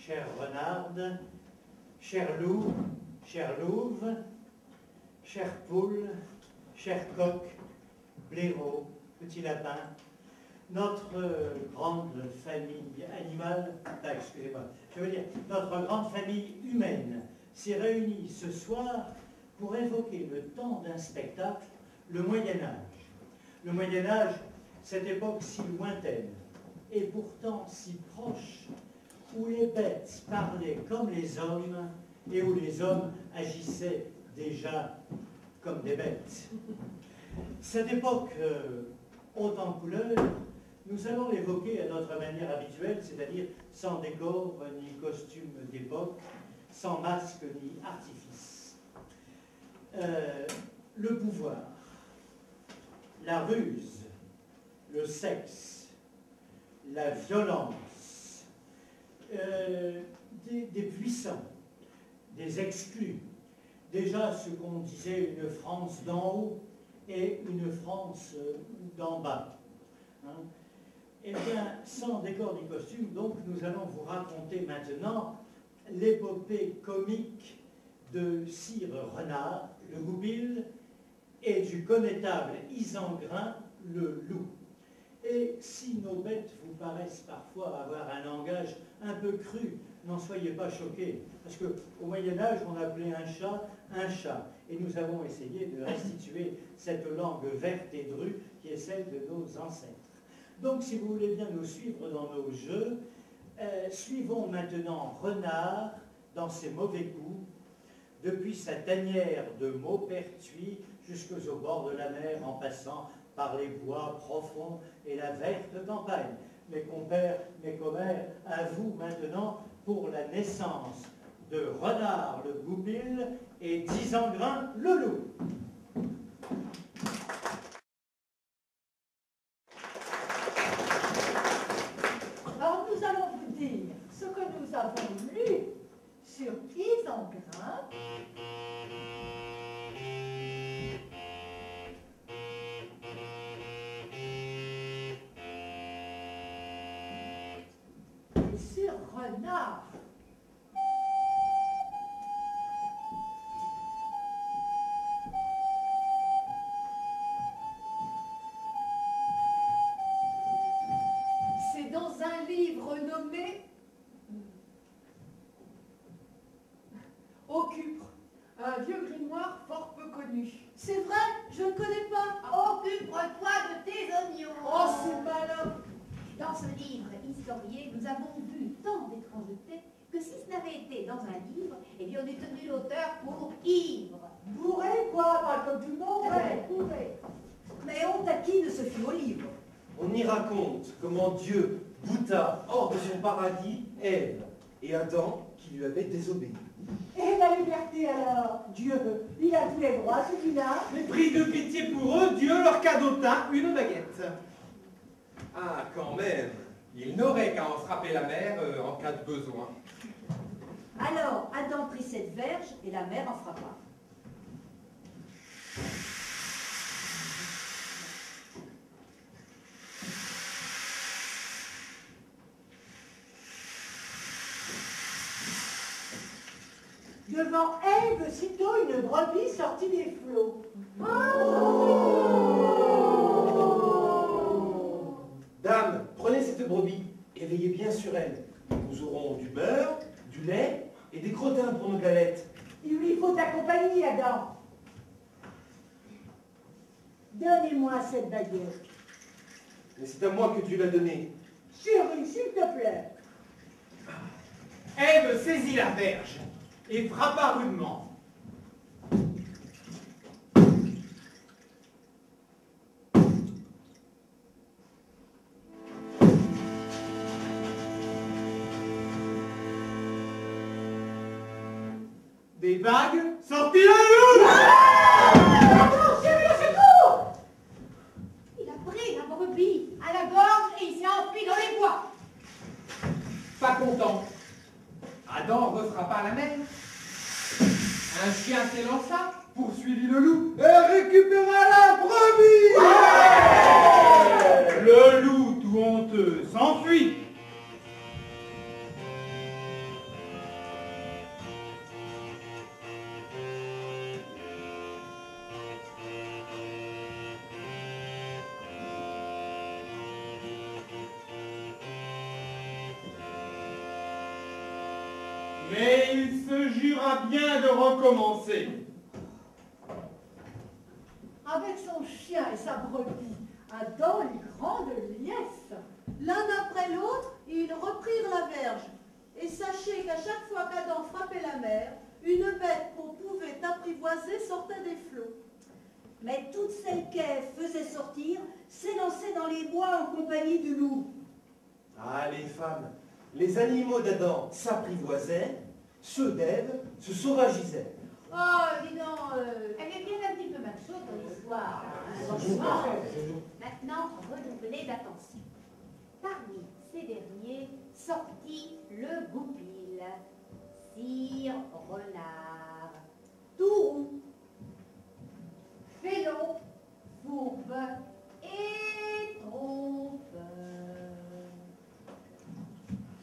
chère renarde, cher loup, chère louve, chère poule, chère coq, blaireau, petit lapin, notre grande famille animale, excusez-moi, je veux dire, notre grande famille humaine s'est réunie ce soir pour évoquer le temps d'un spectacle, le Moyen-Âge. Le Moyen-Âge, cette époque si lointaine, et pourtant si proche, où les bêtes parlaient comme les hommes, et où les hommes agissaient déjà comme des bêtes. Cette époque haute en couleurs, nous allons l'évoquer à notre manière habituelle, c'est-à-dire sans décor ni costume d'époque, sans masque ni artifice. Le pouvoir, la ruse, le sexe, la violence, des puissants, des exclus, déjà ce qu'on disait une France d'en haut et une France d'en bas. Hein. Eh bien, sans décor ni costume, donc, nous allons vous raconter maintenant l'épopée comique de Sire Renard, le goupil, et du connétable Isengrin, le loup. Et si nos bêtes vous paraissent parfois avoir un langage un peu cru, n'en soyez pas choqués, parce qu'au Moyen-Âge, on appelait un chat, et nous avons essayé de restituer cette langue verte et drue qui est celle de nos ancêtres. Donc, si vous voulez bien nous suivre dans nos jeux, suivons maintenant Renard dans ses mauvais coups, depuis sa tanière de Maupertuis jusqu'aux bords de la mer, en passant par les bois profonds et la verte campagne. Mes compères, mes commères, à vous maintenant pour la naissance de Renard le goupil et d'Isengrin le loup. Alors nous allons vous dire ce que nous avons lu sur Isengrin. Et sur Renard. C'est dans un livre nommé Au Cupre, un vieux grimoire fort peu connu. C'est vrai, je ne connais pas. Occupe-toi de tes oignons. Oh, c'est malin. Dans ce livre historié, nous avons vu tant d'étrangetés que si ce n'avait été dans un livre, eh bien on eût tenu l'auteur pour ivre. Bourré, quoi, pas comme tout le monde. Ouais, bourré. Mais honte à qui de se fier au livre? On y raconte comment Dieu bouta hors de son paradis Ève et Adam qui lui avait désobéi. Et la liberté alors? Dieu, il a tous les droits, celui-là. Mais pris de pitié pour eux, Dieu leur cadota une baguette. Ah, quand même. Il n'aurait qu'à en frapper la mer en cas de besoin. Alors, Adam prit cette verge et la mer en frappa. Devant Ève, sitôt une brebis sortit des flots. Dame, prenez cette brebis et veillez bien sur elle. Nous aurons du beurre, du lait et des crottins pour nos galettes. Il lui faut ta compagnie, Adam. Donnez-moi cette baguette. Mais c'est à moi que Dieu l'a donnée. Chérie, s'il te plaît. Ève saisit la verge et frappa rudement. Des vagues sortit un loup. Attends, chérie, au secours! Il a pris la brebis à la gorge et il s'est enfui dans les bois. Pas content. Adam refrappa la mer. Un chien s'élança, poursuivit le loup et récupéra la brebis. Le loup, tout honteux, s'enfuit. il se jura bien de recommencer. Avec son chien et sa brebis, Adam eut grande liesse. L'un après l'autre, ils reprirent la verge. Et sachez qu'à chaque fois qu'Adam frappait la mer, une bête qu'on pouvait apprivoiser sortait des flots. Mais toutes celles qu'Ève faisait sortir s'élançaient dans les bois en compagnie du loup. Ah, les femmes, les animaux d'Adam s'apprivoisaient, ceux d'Ève se sauvagisaient. Oh, dis donc, elle est bien un petit peu macho dans l'histoire. Maintenant, redoublez d'attention. Parmi ces derniers sortit le goupil, sire renard, tout roux, félon, fourbe et trompeur.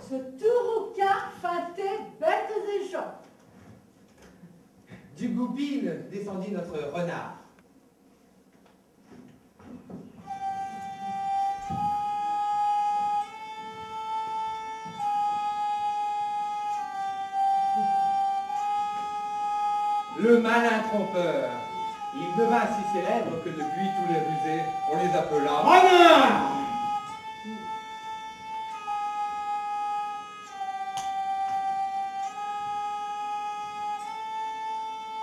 Ce tourouquin feintait bêtes et gens. Du goupil descendit notre renard. Le malin trompeur. Il devint si célèbre que depuis tous les rusés, on les appela Renard!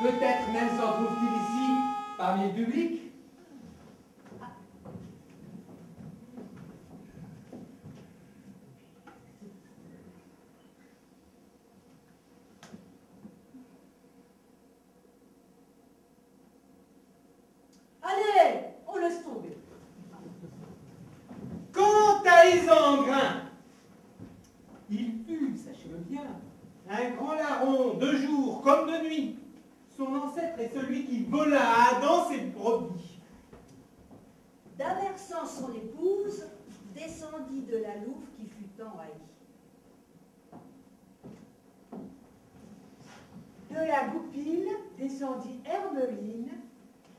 Peut-être même s'en trouve-t-il ici, parmi le public. Allez, on laisse tomber. Quant à Isengrin, il fut, sachez-le bien, un grand larron de jour comme de nuit. Son ancêtre est celui qui vola à Adam ses brebis. D'aversant son épouse, descendit de la louve qui fut tant haïe. De la goupille descendit Hermeline,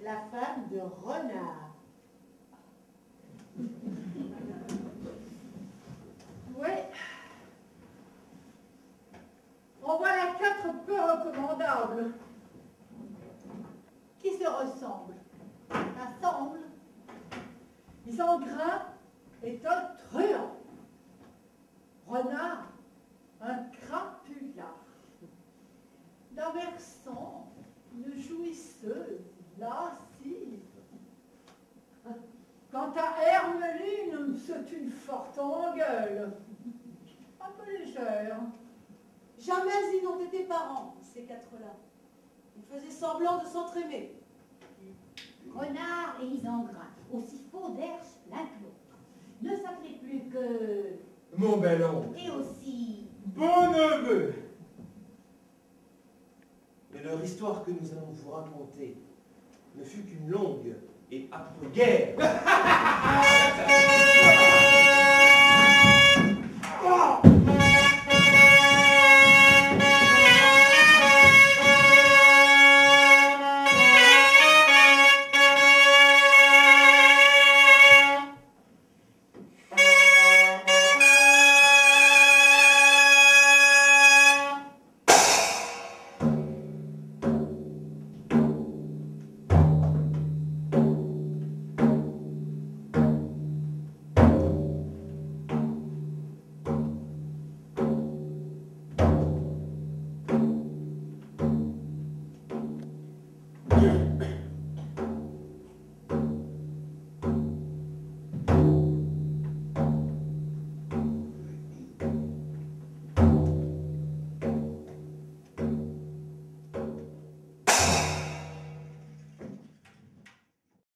la femme de Renard. Oui. En voilà 4 peu recommandables qui se ressemblent. Ensemble, Isengrin est un truand. Renard, un crapulard. D'Aversan, une jouisseuse lascive. Quant à Hermeline, c'est une forte engueule. Un peu légère. Jamais ils n'ont été parents, ces quatre-là. Ils faisaient semblant de s'entraimer. Renard et Isengrin, aussi faux d'herche l'un que l'autre, ne s'appelaient plus que... Mon bel oncle. Et aussi... Bon neveu! Mais leur histoire que nous allons vous raconter ne fut qu'une longue et âpre guerre.